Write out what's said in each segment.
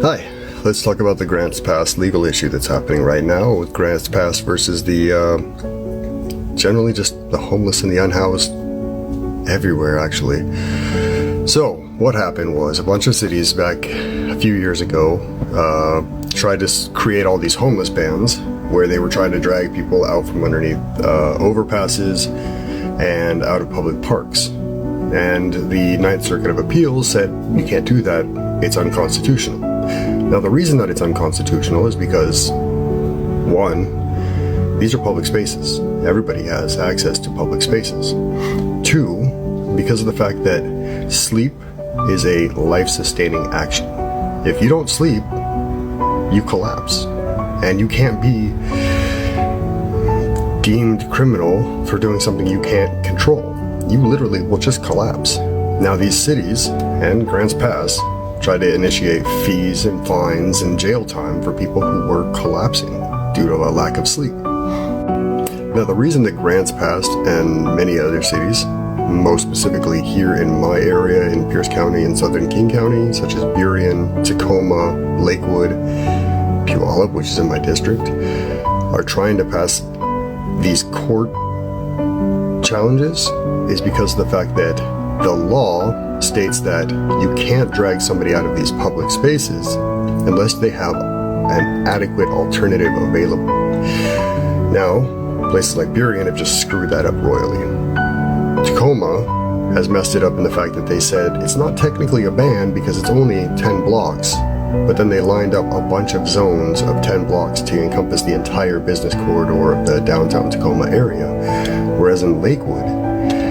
Hi, let's talk about the Grants Pass legal issue that's happening right now with Grants Pass versus the, generally just the homeless and the unhoused everywhere, actually. So, what happened was a bunch of cities back a few years ago tried to create all these homeless bans where they were trying to drag people out from underneath overpasses and out of public parks. And the Ninth Circuit of Appeals said, you can't do that, it's unconstitutional. Now, the reason that it's unconstitutional is because, one, these are public spaces. Everybody has access to public spaces. Two, because of the fact that sleep is a life-sustaining action. If you don't sleep, you collapse. And you can't be deemed criminal for doing something you can't control. You literally will just collapse. Now, these cities and Grants Pass try to initiate fees and fines and jail time for people who were collapsing due to a lack of sleep. Now, the reason that Grants Pass and many other cities, most specifically here in my area in Pierce County and Southern King County, such as Burien, Tacoma, Lakewood, Puyallup, which is in my district, are trying to pass these court challenges is because of the fact that the law states that you can't drag somebody out of these public spaces unless they have an adequate alternative available. Now, places like Burien have just screwed that up royally. Tacoma has messed it up in the fact that they said it's not technically a ban because it's only 10 blocks, but then they lined up a bunch of zones of 10 blocks to encompass the entire business corridor of the downtown Tacoma area, whereas in Lakewood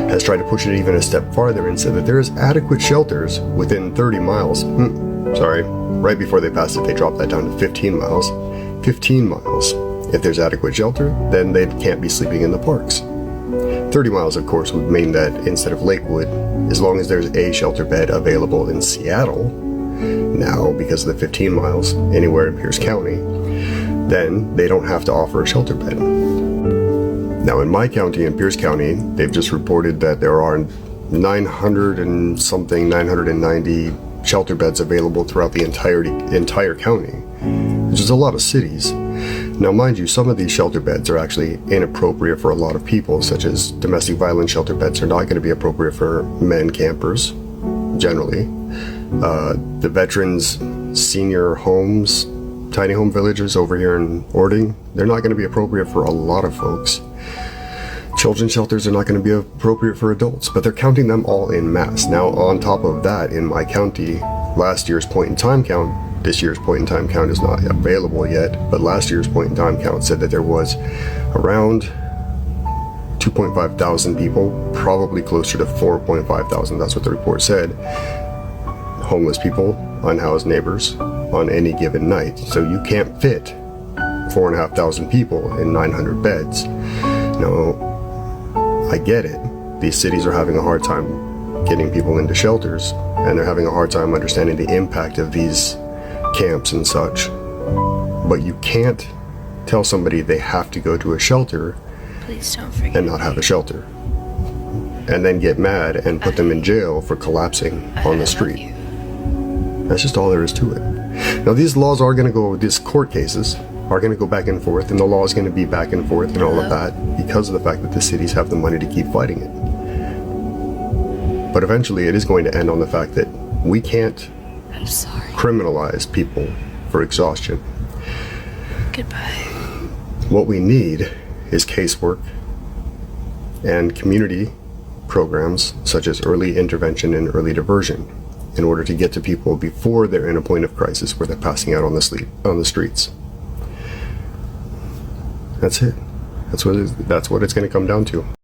has tried to push it even a step farther and said that there is adequate shelters within 30 miles. Right before they passed it, they dropped that down to 15 miles. 15 miles. If there's adequate shelter, then they can't be sleeping in the parks. 30 miles, of course, would mean that instead of Lakewood, as long as there's a shelter bed available in Seattle, now because of the 15 miles, anywhere in Pierce County, then they don't have to offer a shelter bed. Now, in my county, in Pierce County, they've just reported that there are 990 shelter beds available throughout the entire county, which is a lot of cities. Now, mind you, some of these shelter beds are actually inappropriate for a lot of people, such as domestic violence shelter beds are not going to be appropriate for men campers, generally. The veterans senior homes, tiny home villages over here in Ording, they're not going to be appropriate for a lot of folks. Children's shelters are not going to be appropriate for adults, but they're counting them all in mass. Now, on top of that, in my county, last year's point in time count, this year's point in time count is not available yet, but last year's point in time count said that there was around 2.5 thousand people, probably closer to 4.5 thousand, that's what the report said, homeless people, unhoused neighbors on any given night. So you can't fit 4,500 people in 900 beds. Now, I get it. These cities are having a hard time getting people into shelters, and they're having a hard time understanding the impact of these camps and such. But you can't tell somebody they have to go to a shelter and not have a shelter, and then get mad and put them in jail for collapsing on the street. That's just all there is to it. Now, these laws are going to go, these court cases are going to go back and forth, and the law is going to be back and forth and all of that because of the fact that the cities have the money to keep fighting it. But eventually it is going to end on the fact that we can't criminalize people for exhaustion. Goodbye. What we need is casework and community programs such as early intervention and early diversion in order to get to people before they're in a point of crisis where they're passing out on the streets. That's it. That's what it's going to come down to.